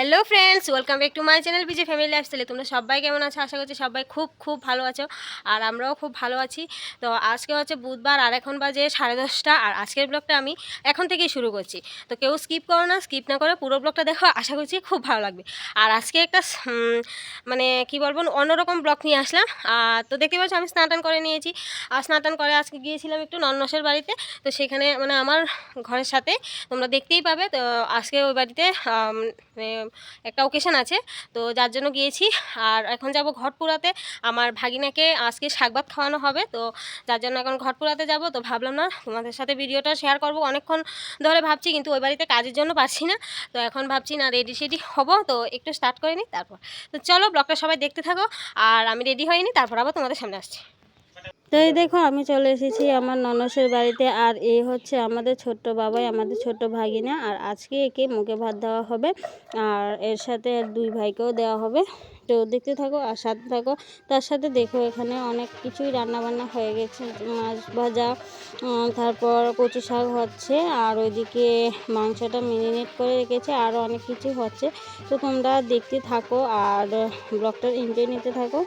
Hello friends, welcome back to my channel BJ family লাইফস্টাইলে। তোমরা সবাই কেমন আছো? আশা করছি সবাই খুব খুব ভালো আছো, আর আমরাও খুব ভালো আছি। তো আজকে হচ্ছে বুধবার, আর এখন বাজে 10:30, আর আজকের ব্লগটা আমি এখন থেকেই শুরু করছি। তো কেউ স্কিপ করো না, স্কিপ না করে পুরো ব্লগটা দেখো, আশা করছি খুব ভালো লাগবে। আর আজকে একটা মানে কি বলবো, অন্যরকম ব্লগ নিয়ে আসলাম। তো দেখতে পাচ্ছ আমি স্নান টান করে নিয়েছি, আর স্নান টান করে আজকে গিয়েছিলাম একটু নন্নসের বাড়িতে। তো সেখানে মানে আমার ঘরের সাথে তোমরা দেখতেই পাবে। তো আজকে ওই বাড়িতে একটা ওকেশন আছে, তো যার জন্য গিয়েছি। আর এখন যাব ঘটপুরাতে, আমার ভাগিনাকে আজকে শাকভাত খাওয়ানো হবে, তো যার জন্য এখন ঘটপুরাতে যাব। তো ভাবলাম না তোমাদের সাথে ভিডিওটা শেয়ার করব, অনেকক্ষণ ধরে ভাবছি, কিন্তু ওই বাড়িতে কাজের জন্য পারছি না। তো এখন ভাবছি না রেডি সেডি হব, তো একটু স্টার্ট করে নিই তারপর। তো চলো ব্লগটা সবাই দেখতে থাকো, আর আমি রেডি হইনি, তারপর আবার তোমাদের সামনে আসছি। তো এই দেখো আমি চলে এসেছি আমার ননসের বাড়িতে। আর এই হচ্ছে আমাদের ছোট্ট বাবাই, আমাদের ছোট্ট ভাগিনা। আর আজকে একে মুখে ভাত দেওয়া হবে, আর এর সাথে দুই ভাইকেও দেওয়া হবে। তো দেখতে থাকো আর সাথে থাকো। তার সাথে দেখো এখানে অনেক কিছুই রান্নাবান্না হয়ে গেছে, মাছ ভাজা, তারপর কচু শাক হচ্ছে, আর ওইদিকে মাংসটা মেরিনেট করে রেখেছে, আরও অনেক কিছু হচ্ছে। তো তোমরা দেখতে থাকো আর ব্লগটা এনজয় নিতে থাকো।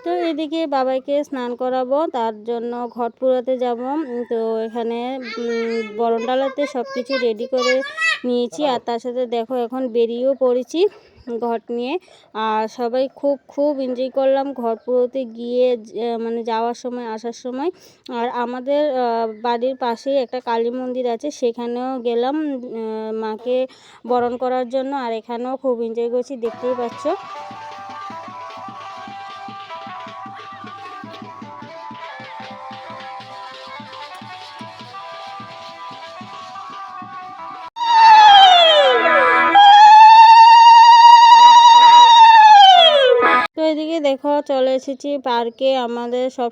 তো এদিকে বাবাইকে স্নান করাবো, তার জন্য ঘট পুরাতে যাব। তো এখানে বরণডালাতে সব কিছু রেডি করে নিয়েছি, আর তার সাথে দেখো এখন বেরিয়েও পড়েছি ঘট নিয়ে। আর সবাই খুব খুব এনজয় করলাম ঘট পুরোতে গিয়ে, মানে যাওয়ার সময় আসার সময়। আর আমাদের বাড়ির পাশেই একটা কালী মন্দির আছে, সেখানেও গেলাম মাকে বরণ করার জন্য। আর এখানেও খুব এনজয় করছি, দেখতেই পাচ্ছ। তো এদিকে দেখো চলে এসেছি পার্কে। আমাদের সব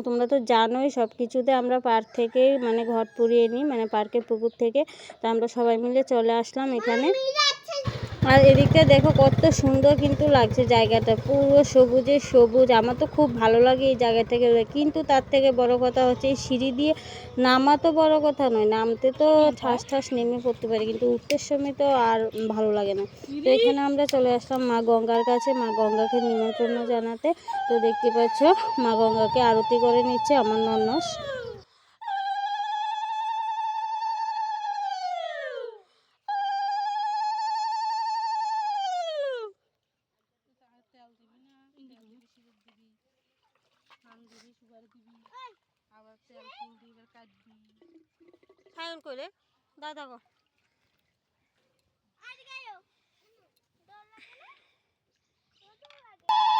তোমরা তো জানোই সব কিছুতে আমরা পার্ক থেকেই মানে ঘট পুড়িয়ে নিই, মানে পার্কের পুকুর থেকে। তো আমরা সবাই মিলে চলে আসলাম এখানে। আর এদিকটা দেখো কত সুন্দর কিন্তু লাগছে জায়গাটা, পুরো সবুজে সবুজ। আমার তো খুব ভালো লাগে এই জায়গাটা গেলে, কিন্তু তার থেকে বড় কথা হচ্ছে এই সিঁড়ি দিয়ে নামা তো বড় কথা নয়, নামতে তো ঠাস ঠাস নেমে পড়তে পারি, কিন্তু উঠতে সময় তো আর ভালো লাগে না। তো এখানে আমরা চলে আসলাম মা গঙ্গার কাছে, মা গঙ্গাকে নিমন্ত্রণ জানাতে। তো দেখতে পাচ্ছ মা গঙ্গাকে আরতি করে নিচ্ছে আমার ননস। করে দাদা গো,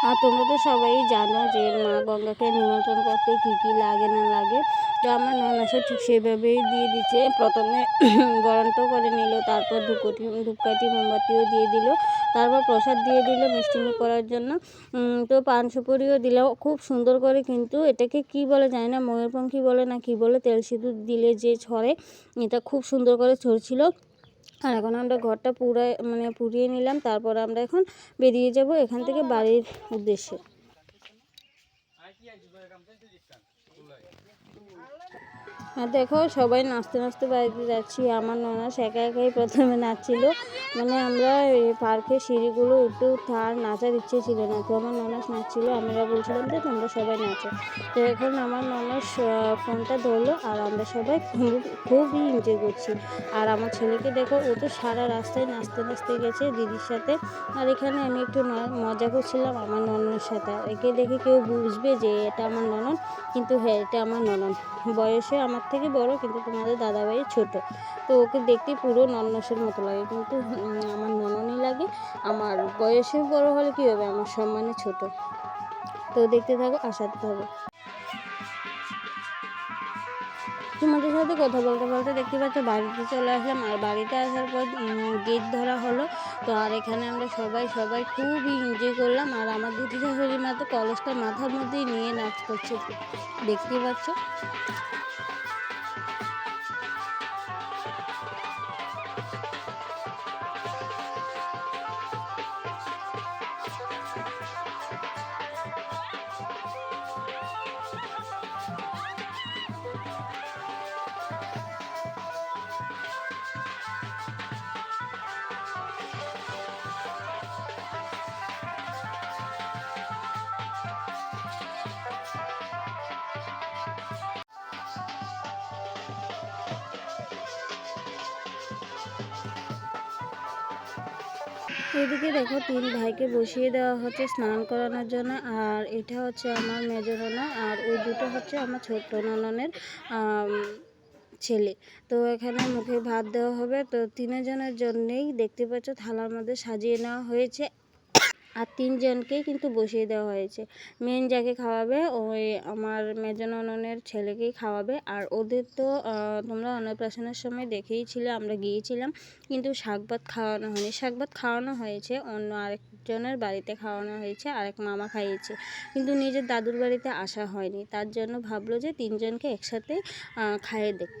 আর তোমরা তো সবাই জানো যে মা গঙ্গাকে নিমন্ত্রণ করতে কী কী লাগে না লাগে। তো আমার ননাসও ঠিক সেভাবেই দিয়ে দিচ্ছে। প্রথমে বরন্ত করে নিল, তারপর ধূপকাঠি মোমবাতিও দিয়ে দিল, তারপর প্রসাদ দিয়ে দিল মিষ্টিমুখ করার জন্য। তো পান সুপুরিও দিল খুব সুন্দর করে। কিন্তু এটাকে কি বলে জানি না, ময়ূরপঙ্খী বলে না কি বলে, তেল সিঁদুর দিলে যে ছড়ে, এটা খুব সুন্দর করে ছড়ছিল। আর এখন আমরা ঘরটা পুড়িয়ে নিলাম, তারপর আমরা এখন বেরিয়ে যাব এখান থেকে বাড়ির উদ্দেশ্যে। আর দেখো সবাই নাচতে নাচতে বাড়িতে যাচ্ছি। আমার ননাস একা একাই প্রথমে নাচছিল, মানে আমরা এই পার্কের সিঁড়িগুলো উঠতে উঠতে আর নাচার ইচ্ছে ছিল না। তো আমার ননাস নাচছিল, আমরা বলছিলাম যে তোমরা সবাই নাচো। তো এখন আমার ননাস ফোনটা ধরলো, আর আমরা সবাই খুবই এনজয় করছি। আর আমার ছেলেকে দেখো, ও তো সারা রাস্তায় নাচতে নাচতে গেছে দিদির সাথে। আর এখানে আমি একটু মজা করছিলাম আমার ননদের সাথে। একে দেখে কেউ বুঝবে যে এটা আমার ননদ, কিন্তু হ্যাঁ এটা আমার ননদ। বয়সে আমার থেকে বড়, কিন্তু তোমাদের দাদাভাইয়ের ছোট। তো ওকে দেখতে পুরো ননসের মতো লাগে, কিন্তু আমার নননই লাগে। আমার বয়সে বড় হলে কী হবে, আমার সম্মানে ছোট। তো দেখতে থাকো, আসাতে থাকো। তোমাদের সাথে কথা বলতে বলতে দেখতে পাচ্ছ বাড়িতে চলে আসলাম। আর বাড়িতে আসার পর গেট ধরা হলো। তো আর এখানে আমরা সবাই খুবই এনজয় করলাম। আর আমার দিদি শাশুড়ি মা তো কলসটা মাথার মধ্যেই নিয়ে নাচ করছে, দেখতেই পাচ্ছ। এদিকে দেখো 3 ভাইকে বসিয়ে দেওয়া হচ্ছে স্নান করানোর জন্য। আর এটা হচ্ছে আমার মেজ ননদ, আর ওই দুটো হচ্ছে আমার ছোট ননদের ছেলে। তো এখানে মুখে ভাত দেওয়া হবে। তো 3 জনের জন্যেই দেখতে পাচ্ছ থালার মধ্যে সাজিয়ে নেওয়া হয়েছে, আর 3 জনকেই কিন্তু বসিয়ে দেওয়া হয়েছে। মেন যাকে খাওয়াবে ওই আমার মেজ ননদের ছেলেকেই খাওয়াবে। আর ওদের তো তোমরা অন্নপ্রাশনের সময় দেখেইছিলে, আমরা গিয়েছিলাম, কিন্তু শাক ভাত খাওয়ানো হয়নি। শাক ভাত খাওয়ানো হয়েছে, অন্য আরেকজনের বাড়িতে খাওয়ানো হয়েছে, আরেক মামা খাইয়েছে, কিন্তু নিজের দাদুর বাড়িতে আসা হয়নি। তার জন্য ভাবলো যে 3 জনকে একসাথে খাইয়ে দেখ।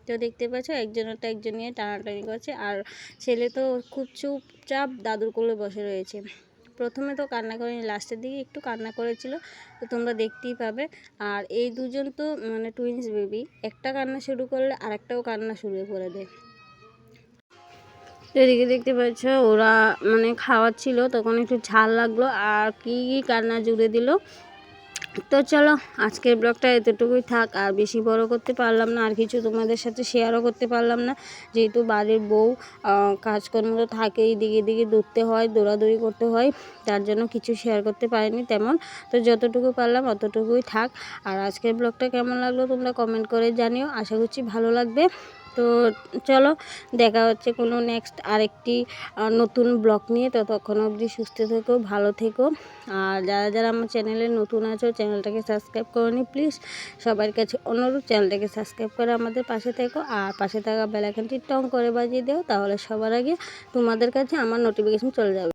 তো দেখতে পাচ্ছ একজনেরটা একজন নিয়ে টানাটানি করছে, আর ছেলে তো খুব চুপচাপ দাদুর কোলে বসে রয়েছে। প্রথমে তো কান্না করেনি, লাস্টের দিকে একটু কান্না করেছিল, তো তোমরা দেখতেই পাবে। আর এই দুজন তো মানে টুইন্স বেবি, একটা কান্না শুরু করলে আরেকটাও কান্না শুরু করে দেয়। এদিকে দেখতে পাচ্ছ ওরা মানে খাওয়াচ্ছিল, তখন একটু ঝাল লাগলো আর কি কান্না জুড়ে দিল। তো চলো আজকের ব্লগটা এতটুকুই থাক, আর বেশি বড় করতে পারলাম না, আর কিছু তোমাদের সাথে শেয়ারও করতে পারলাম না, যেহেতু বাড়ির বউ কাজকর্ম তো থাকেই, দিকে দিকে দৌড়তে হয়, দৌড়াদৌড়ি করতে হয়, তার জন্য কিছু শেয়ার করতে পারিনি তেমন। তো যতটুকু পারলাম অতটুকুই থাক। আর আজকের ব্লগটা কেমন লাগলো তোমরা কমেন্ট করে জানিও, আশা করছি ভালো লাগবে। তো চলো দেখা হচ্ছে কোনো নেক্সট আরেকটি নতুন ব্লগ নিয়ে। ততক্ষণ অবধি সুস্থ থেকো, ভালো থেকো। আর যারা যারা আমার চ্যানেলে নতুন আছো চ্যানেলটাকে সাবস্ক্রাইব করোনি, প্লিজ সবার কাছে অনুরোধ চ্যানেলটাকে সাবস্ক্রাইব করে আমাদের পাশে থেকো, আর পাশে থাকা বেল আইকনটি টং করে বাজিয়ে দাও, তাহলে সবার আগে তোমাদের কাছে আমার নোটিফিকেশন চলে যাবে।